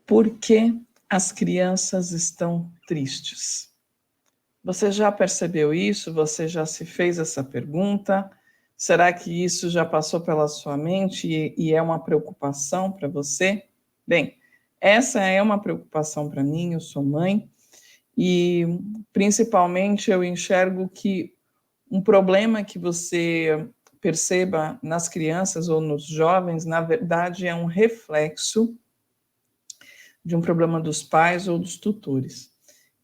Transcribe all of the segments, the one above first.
Por que as crianças estão tristes? Você já percebeu isso? Você já se fez essa pergunta? Será que isso já passou pela sua mente e é uma preocupação para você? Bem, essa é uma preocupação para mim, eu sou mãe, e principalmente eu enxergo que um problema que você perceba nas crianças ou nos jovens, na verdade, é um reflexo de um problema dos pais ou dos tutores.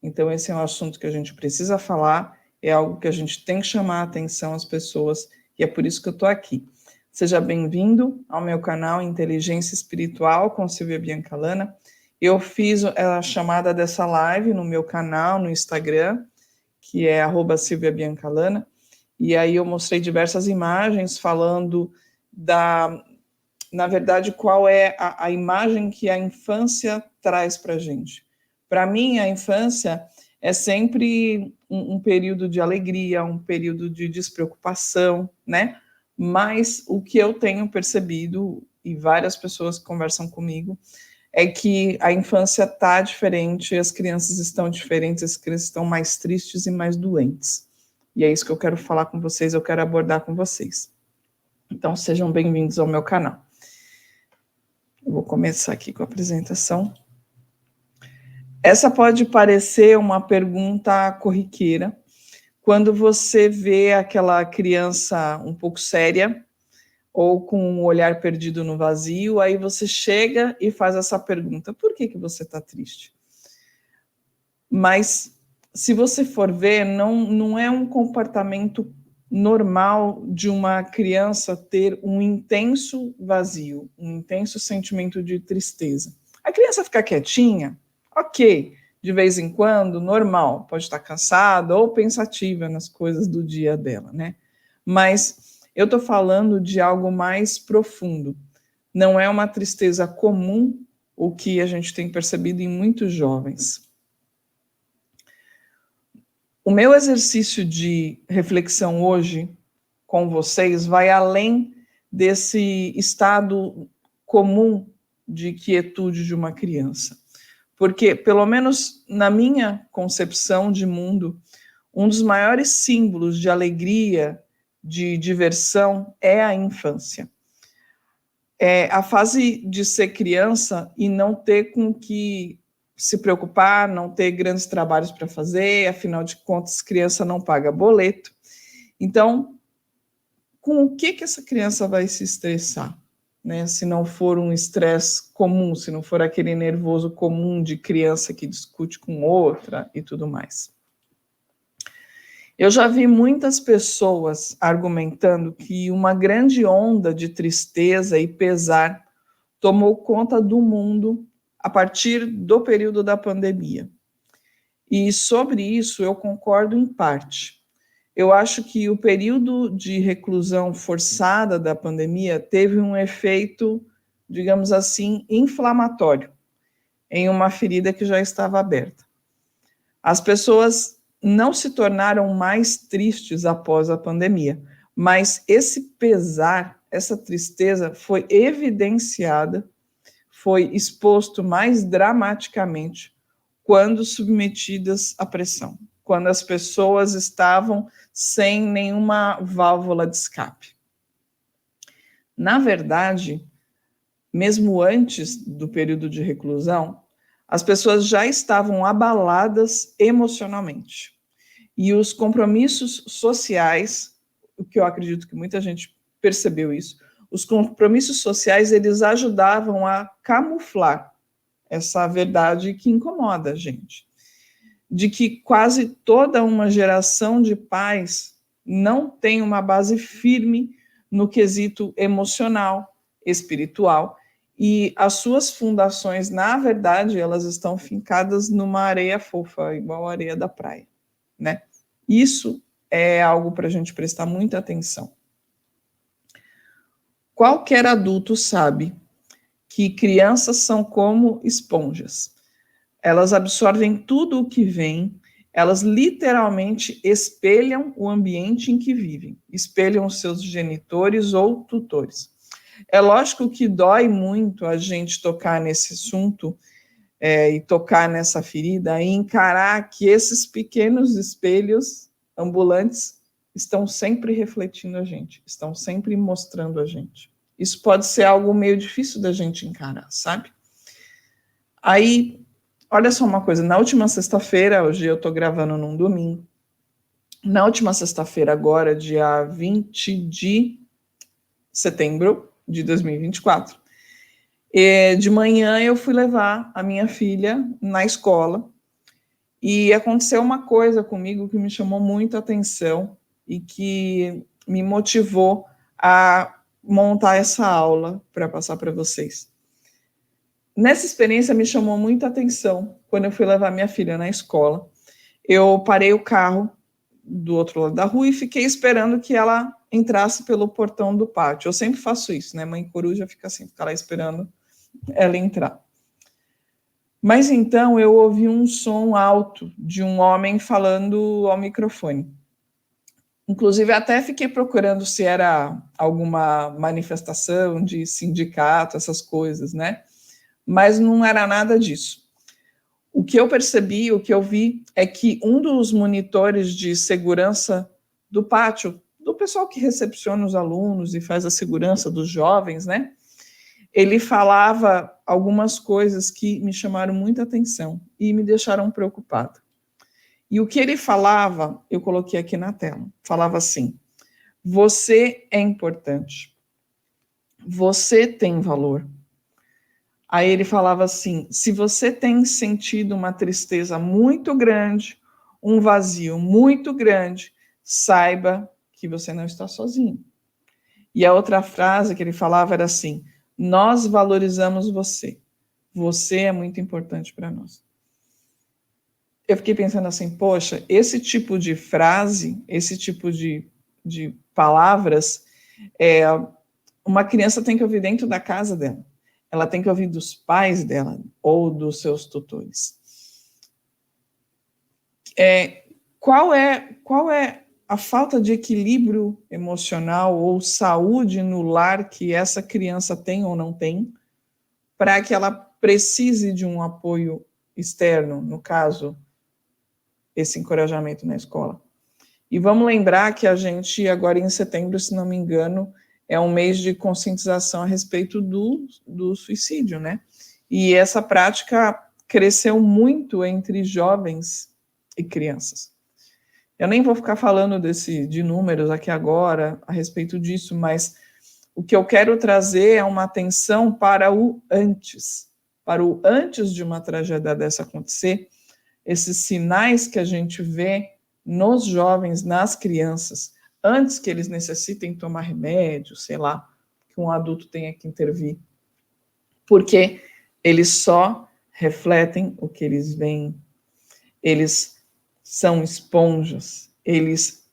Então, esse é um assunto que a gente precisa falar, é algo que a gente tem que chamar a atenção às pessoas, e é por isso que eu estou aqui. Seja bem-vindo ao meu canal Inteligência Espiritual com Silvia Biancalana. Eu fiz a chamada dessa live no meu canal, no Instagram, que é @SilviaBiancalana, e aí eu mostrei diversas imagens falando na verdade, qual é a imagem que a infância traz para a gente. Para mim, a infância é sempre um período de alegria, um período de despreocupação, né? Mas o que eu tenho percebido, e várias pessoas que conversam comigo, é que a infância está diferente, as crianças estão diferentes, as crianças estão mais tristes e mais doentes. E é isso que eu quero falar com vocês, eu quero abordar com vocês. Então, sejam bem-vindos ao meu canal. Eu vou começar aqui com a apresentação. Essa pode parecer uma pergunta corriqueira, quando você vê aquela criança um pouco séria, ou com um olhar perdido no vazio, aí você chega e faz essa pergunta: por que você está triste? Mas, se você for ver, não é um comportamento normal de uma criança ter um intenso vazio, um intenso sentimento de tristeza. A criança ficar quietinha, ok, de vez em quando, normal, pode estar cansada ou pensativa nas coisas do dia dela, né? Mas eu estou falando de algo mais profundo. Não é uma tristeza comum o que a gente tem percebido em muitos jovens. O meu exercício de reflexão hoje com vocês vai além desse estado comum de quietude de uma criança. Porque, pelo menos na minha concepção de mundo, um dos maiores símbolos de alegria, de diversão, é a infância. É a fase de ser criança e não ter com que se preocupar, não ter grandes trabalhos para fazer, afinal de contas, criança não paga boleto. Então, com o que essa criança vai se estressar? Né? Se não for um estresse comum, se não for aquele nervoso comum de criança que discute com outra e tudo mais. Eu já vi muitas pessoas argumentando que uma grande onda de tristeza e pesar tomou conta do mundo a partir do período da pandemia. E sobre isso eu concordo em parte. Eu acho que o período de reclusão forçada da pandemia teve um efeito, digamos assim, inflamatório em uma ferida que já estava aberta. As pessoas não se tornaram mais tristes após a pandemia, mas esse pesar, essa tristeza foi evidenciada, foi exposto mais dramaticamente quando submetidas à pressão, quando as pessoas estavam sem nenhuma válvula de escape. Na verdade, mesmo antes do período de reclusão, as pessoas já estavam abaladas emocionalmente. E os compromissos sociais, o que eu acredito que muita gente percebeu isso, os compromissos sociais, eles ajudavam a camuflar essa verdade que incomoda a gente, de que quase toda uma geração de pais não tem uma base firme no quesito emocional, espiritual, e as suas fundações, na verdade, elas estão fincadas numa areia fofa, igual a areia da praia, né? Isso é algo para a gente prestar muita atenção. Qualquer adulto sabe que crianças são como esponjas. Elas absorvem tudo o que vem, elas literalmente espelham o ambiente em que vivem, espelham os seus genitores ou tutores. É lógico que dói muito a gente tocar nesse assunto, e tocar nessa ferida, e encarar que esses pequenos espelhos ambulantes estão sempre refletindo a gente, estão sempre mostrando a gente. Isso pode ser algo meio difícil da gente encarar, sabe? Aí, olha só uma coisa, na última sexta-feira, hoje eu estou gravando num domingo, na última sexta-feira agora, dia 20 de setembro de 2024, de manhã eu fui levar a minha filha na escola e aconteceu uma coisa comigo que me chamou muita atenção e que me motivou a montar essa aula para passar para vocês. Nessa experiência me chamou muita atenção quando eu fui levar minha filha na escola. Eu parei o carro do outro lado da rua e fiquei esperando que ela entrasse pelo portão do pátio. Eu sempre faço isso, né? Mãe coruja fica assim, fica lá esperando ela entrar. Mas então eu ouvi um som alto de um homem falando ao microfone. Inclusive, até fiquei procurando se era alguma manifestação de sindicato, essas coisas, né? Mas não era nada disso. O que eu percebi, o que eu vi, é que um dos monitores de segurança do pátio, do pessoal que recepciona os alunos e faz a segurança dos jovens, né? Ele falava algumas coisas que me chamaram muita atenção e me deixaram preocupada. E o que ele falava, eu coloquei aqui na tela. Falava assim: você é importante. Você tem valor. Aí ele falava assim: se você tem sentido uma tristeza muito grande, um vazio muito grande, saiba que você não está sozinho. E a outra frase que ele falava era assim: nós valorizamos você. Você é muito importante para nós. Eu fiquei pensando assim, poxa, esse tipo de frase, esse tipo de palavras, uma criança tem que ouvir dentro da casa dela. Ela tem que ouvir dos pais dela ou dos seus tutores. Qual é a falta de equilíbrio emocional ou saúde no lar que essa criança tem ou não tem, para que ela precise de um apoio externo, no caso, esse encorajamento na escola? E vamos lembrar que a gente, agora em setembro, se não me engano, é um mês de conscientização a respeito do suicídio, né? E essa prática cresceu muito entre jovens e crianças. Eu nem vou ficar falando de números aqui agora a respeito disso, mas o que eu quero trazer é uma atenção para o antes de uma tragédia dessa acontecer, esses sinais que a gente vê nos jovens, nas crianças, antes que eles necessitem tomar remédio, sei lá, que um adulto tenha que intervir. Porque eles só refletem o que eles veem. Eles são esponjas. Eles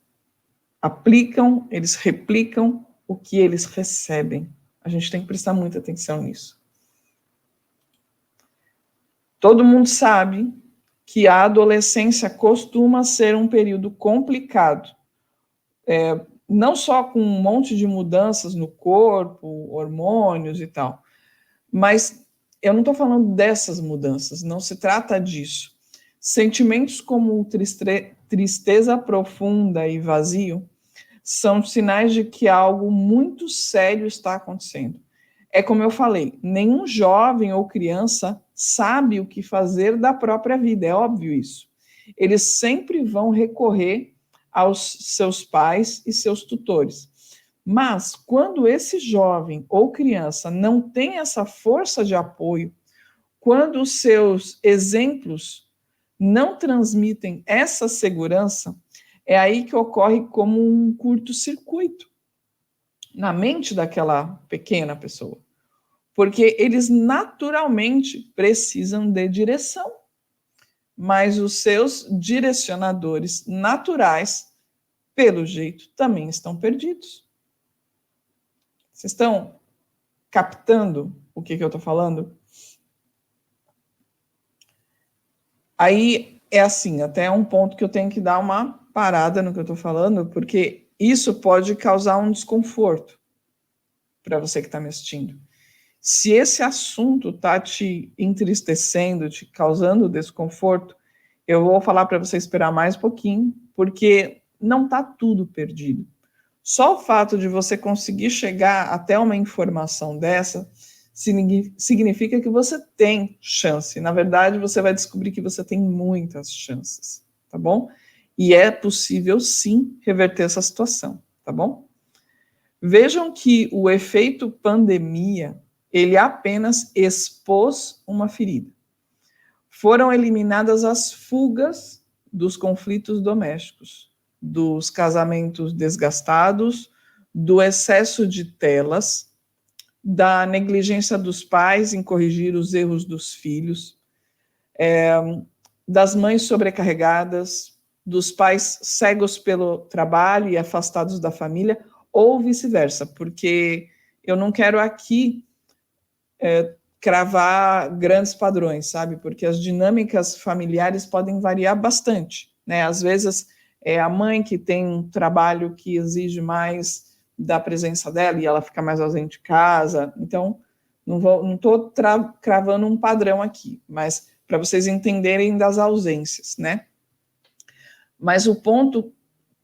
aplicam, eles replicam o que eles recebem. A gente tem que prestar muita atenção nisso. Todo mundo sabe que a adolescência costuma ser um período complicado, não só com um monte de mudanças no corpo, hormônios e tal, mas eu não estou falando dessas mudanças, não se trata disso. Sentimentos como tristeza profunda e vazio são sinais de que algo muito sério está acontecendo. É como eu falei, nenhum jovem ou criança sabe o que fazer da própria vida, é óbvio isso. Eles sempre vão recorrer aos seus pais e seus tutores. Mas quando esse jovem ou criança não tem essa força de apoio, quando os seus exemplos não transmitem essa segurança, é aí que ocorre como um curto-circuito na mente daquela pequena pessoa. Porque eles naturalmente precisam de direção. Mas os seus direcionadores naturais, pelo jeito, também estão perdidos. Vocês estão captando o que eu estou falando? Aí é assim, até um ponto que eu tenho que dar uma parada no que eu estou falando, porque isso pode causar um desconforto para você que está me assistindo. Se esse assunto está te entristecendo, te causando desconforto, eu vou falar para você esperar mais um pouquinho, porque não está tudo perdido. Só o fato de você conseguir chegar até uma informação dessa significa que você tem chance. Na verdade, você vai descobrir que você tem muitas chances, tá bom? E é possível, sim, reverter essa situação, tá bom? Vejam que o efeito pandemia, ele apenas expôs uma ferida. Foram eliminadas as fugas dos conflitos domésticos, dos casamentos desgastados, do excesso de telas, da negligência dos pais em corrigir os erros dos filhos, das mães sobrecarregadas, dos pais cegos pelo trabalho e afastados da família, ou vice-versa, porque eu não quero aqui cravar grandes padrões, sabe? Porque as dinâmicas familiares podem variar bastante, né? Às vezes é a mãe que tem um trabalho que exige mais da presença dela e ela fica mais ausente de casa. Então, não estou cravando um padrão aqui, mas para vocês entenderem das ausências, né? Mas o ponto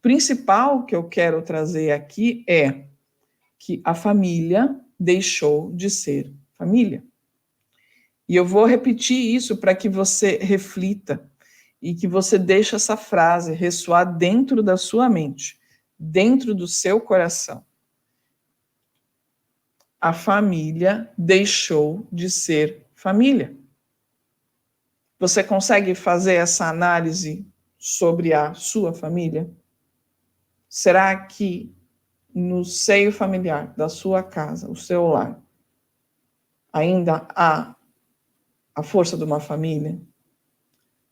principal que eu quero trazer aqui é que a família deixou de ser família. E eu vou repetir isso para que você reflita e que você deixe essa frase ressoar dentro da sua mente, dentro do seu coração. A família deixou de ser família. Você consegue fazer essa análise sobre a sua família? Será que no seio familiar da sua casa, o seu lar, ainda há a força de uma família?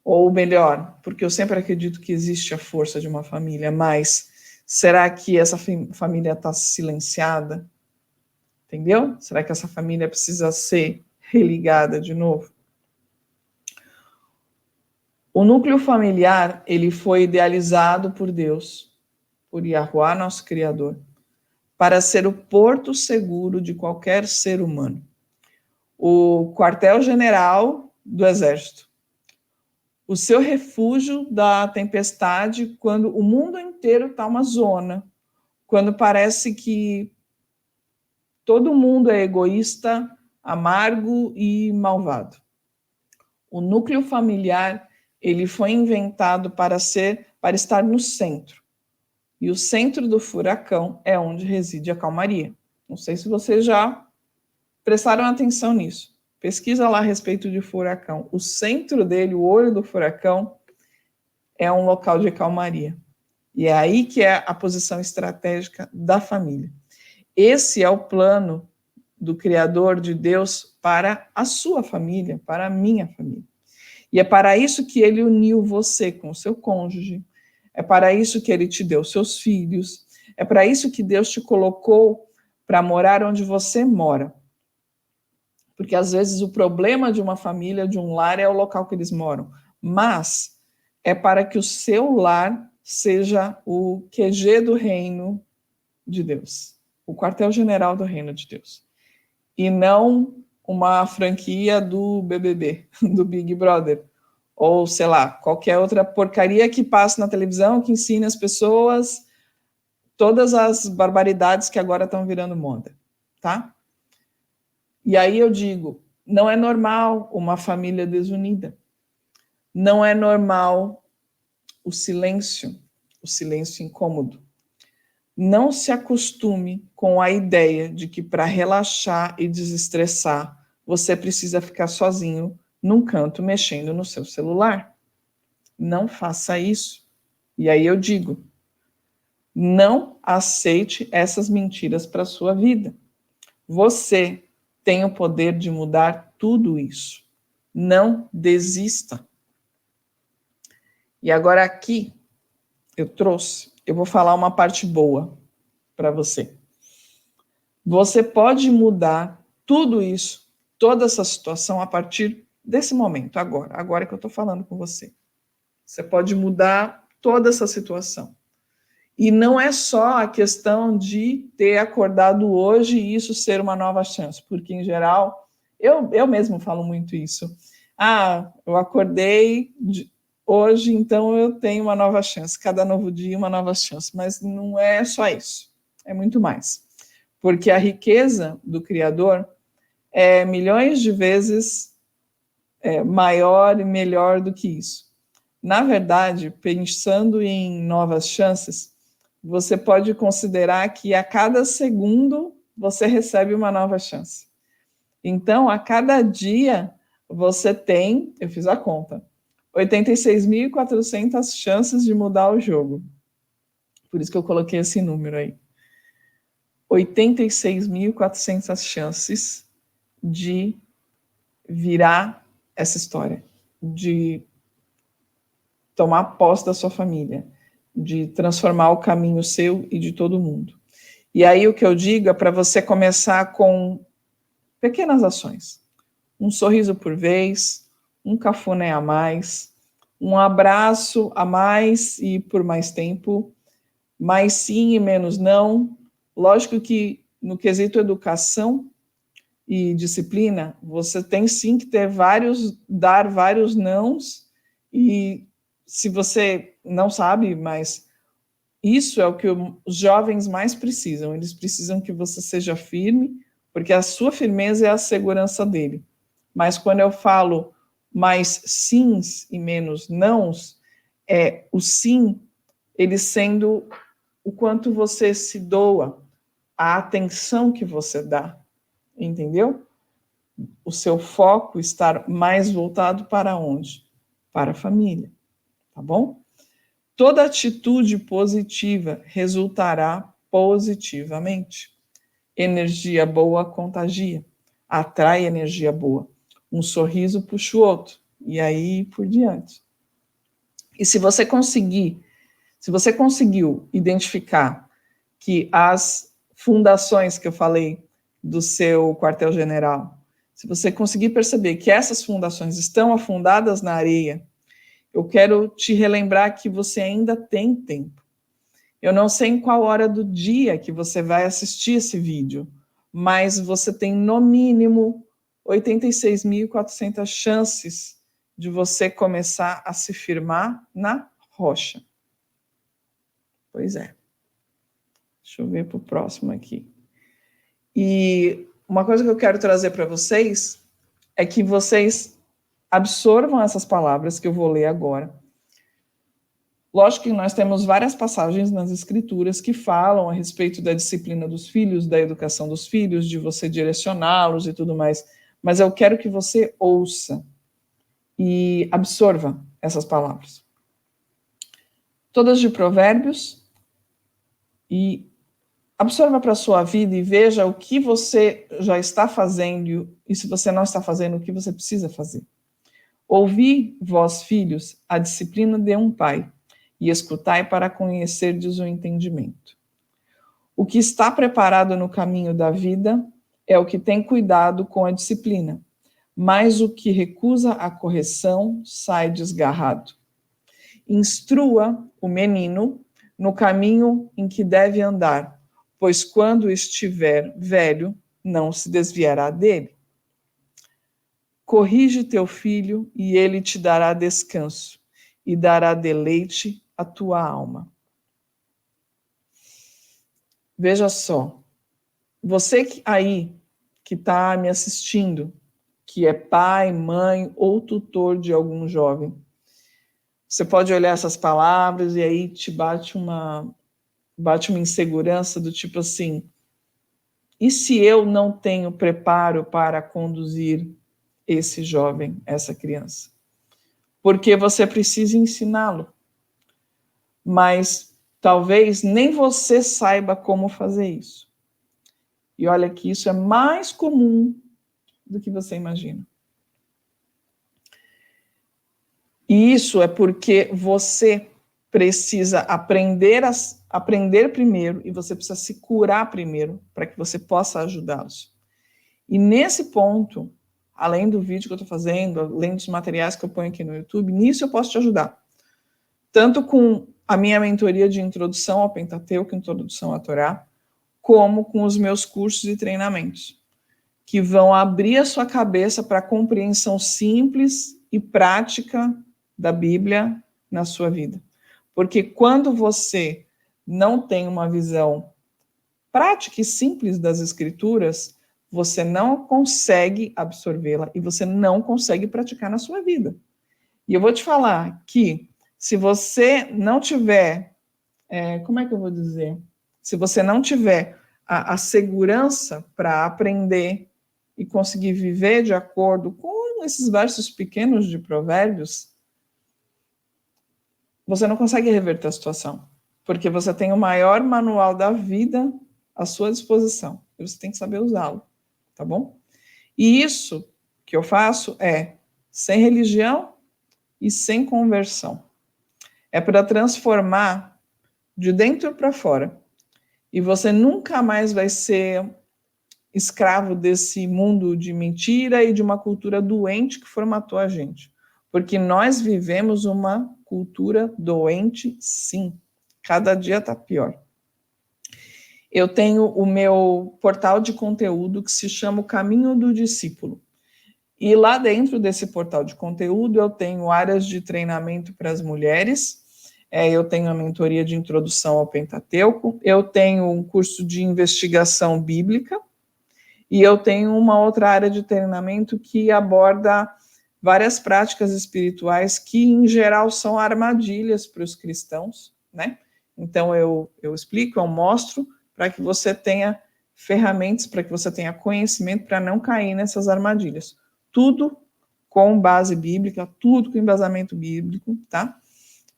Ou melhor, porque eu sempre acredito que existe a força de uma família, mas será que essa família está silenciada? Entendeu? Será que essa família precisa ser religada de novo? O núcleo familiar, ele foi idealizado por Deus, por Yahuwah, nosso Criador, para ser o porto seguro de qualquer ser humano. O quartel-general do Exército. O seu refúgio da tempestade quando o mundo inteiro está uma zona, quando parece que todo mundo é egoísta, amargo e malvado. O núcleo familiar, ele foi inventado para estar no centro. E o centro do furacão é onde reside a calmaria. Não sei se vocês já prestaram atenção nisso. Pesquisa lá a respeito de furacão. O centro dele, o olho do furacão, é um local de calmaria. E é aí que é a posição estratégica da família. Esse é o plano do Criador, de Deus, para a sua família, para a minha família. E é para isso que ele uniu você com o seu cônjuge, é para isso que ele te deu seus filhos, é para isso que Deus te colocou para morar onde você mora. Porque às vezes o problema de uma família, de um lar, é o local que eles moram. Mas é para que o seu lar seja o QG do reino de Deus, o quartel-general do reino de Deus. E não uma franquia do BBB, do Big Brother, ou sei lá, qualquer outra porcaria que passa na televisão, que ensine as pessoas todas as barbaridades que agora estão virando moda, tá? E aí eu digo, não é normal uma família desunida. Não é normal o silêncio incômodo. Não se acostume com a ideia de que para relaxar e desestressar, você precisa ficar sozinho num canto mexendo no seu celular. Não faça isso. E aí eu digo, não aceite essas mentiras para a sua vida. Você tem o poder de mudar tudo isso. Não desista. E agora aqui eu vou falar uma parte boa para você. Você pode mudar tudo isso, toda essa situação a partir desse momento, agora que eu estou falando com você. Você pode mudar toda essa situação. E não é só a questão de ter acordado hoje e isso ser uma nova chance, porque, em geral, eu mesmo falo muito isso. Eu acordei hoje, então eu tenho uma nova chance. Cada novo dia, uma nova chance. Mas não é só isso, é muito mais. Porque a riqueza do Criador é milhões de vezes maior e melhor do que isso. Na verdade, pensando em novas chances, você pode considerar que a cada segundo você recebe uma nova chance. Então, a cada dia você tem, eu fiz a conta, 86.400 chances de mudar o jogo. Por isso que eu coloquei esse número aí. 86.400 chances de virar essa história, de tomar posse da sua família, de transformar o caminho seu e de todo mundo. E aí o que eu digo é para você começar com pequenas ações. Um sorriso por vez, um cafuné a mais, um abraço a mais e por mais tempo, mais sim e menos não. Lógico que no quesito educação e disciplina, você tem sim que dar vários nãos, e se você não sabe, mas isso é o que os jovens mais precisam. Eles precisam que você seja firme, porque a sua firmeza é a segurança dele. Mas quando eu falo mais sims e menos nãos, é o sim, ele sendo o quanto você se doa, a atenção que você dá, entendeu? O seu foco estar mais voltado para onde? Para a família, tá bom? Toda atitude positiva resultará positivamente. Energia boa contagia, atrai energia boa. Um sorriso puxa o outro, e aí por diante. E se você conseguiu identificar que as fundações que eu falei do seu quartel-general, se você conseguir perceber que essas fundações estão afundadas na areia, eu quero te relembrar que você ainda tem tempo. Eu não sei em qual hora do dia que você vai assistir esse vídeo, mas você tem no mínimo 86.400 chances de você começar a se firmar na rocha. Pois é. Deixa eu ver para o próximo aqui. E uma coisa que eu quero trazer para vocês é que vocês absorvam essas palavras que eu vou ler agora. Lógico que nós temos várias passagens nas escrituras que falam a respeito da disciplina dos filhos, da educação dos filhos, de você direcioná-los e tudo mais, mas eu quero que você ouça e absorva essas palavras. Todas de Provérbios, e absorva para a sua vida e veja o que você já está fazendo e se você não está fazendo, o que você precisa fazer. Ouvi, vós filhos, a disciplina de um pai, e escutai para conhecerdes o entendimento. O que está preparado no caminho da vida é o que tem cuidado com a disciplina, mas o que recusa a correção sai desgarrado. Instrua o menino no caminho em que deve andar, pois quando estiver velho, não se desviará dele. Corrige teu filho, e ele te dará descanso, e dará deleite à tua alma. Veja só, você aí que está me assistindo, que é pai, mãe ou tutor de algum jovem, você pode olhar essas palavras e aí te bate uma insegurança do tipo assim, e se eu não tenho preparo para conduzir esse jovem, essa criança? Porque você precisa ensiná-lo, mas talvez nem você saiba como fazer isso. E olha que isso é mais comum do que você imagina. E isso é porque você precisa aprender primeiro e você precisa se curar primeiro para que você possa ajudá-los. E nesse ponto, além do vídeo que eu estou fazendo, além dos materiais que eu ponho aqui no YouTube, nisso eu posso te ajudar. Tanto com a minha mentoria de introdução ao Pentateuco, introdução à Torá, como com os meus cursos e treinamentos, que vão abrir a sua cabeça para a compreensão simples e prática da Bíblia na sua vida. Porque quando você não tem uma visão prática e simples das Escrituras, você não consegue absorvê-la e você não consegue praticar na sua vida. E eu vou te falar que se você não tiver, como é que eu vou dizer? Se você não tiver a segurança para aprender e conseguir viver de acordo com esses versos pequenos de Provérbios, você não consegue reverter a situação, porque você tem o maior manual da vida à sua disposição, e você tem que saber usá-lo, tá bom? E isso que eu faço é sem religião e sem conversão. É para transformar de dentro para fora. E você nunca mais vai ser escravo desse mundo de mentira e de uma cultura doente que formatou a gente. Porque nós vivemos uma cultura doente, sim. Cada dia está pior. Eu tenho o meu portal de conteúdo que se chama O Caminho do Discípulo. E lá dentro desse portal de conteúdo eu tenho áreas de treinamento para as mulheres, eu tenho a mentoria de introdução ao Pentateuco, eu tenho um curso de investigação bíblica, e eu tenho uma outra área de treinamento que aborda várias práticas espirituais que, em geral, são armadilhas para os cristãos, né? Então, eu explico, eu mostro, para que você tenha ferramentas, para que você tenha conhecimento para não cair nessas armadilhas. Tudo com base bíblica, tudo com embasamento bíblico, tá?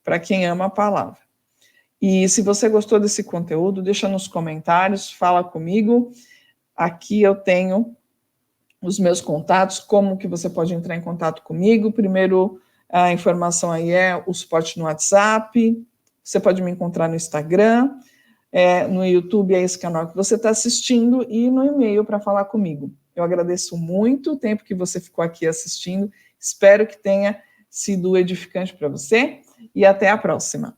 Para quem ama a palavra. E se você gostou desse conteúdo, deixa nos comentários, fala comigo. Aqui eu tenho os meus contatos, como que você pode entrar em contato comigo. Primeiro, a informação aí é o suporte no WhatsApp, você pode me encontrar no Instagram, no YouTube é esse canal que você está assistindo, e no e-mail para falar comigo. Eu agradeço muito o tempo que você ficou aqui assistindo, espero que tenha sido edificante para você, e até a próxima.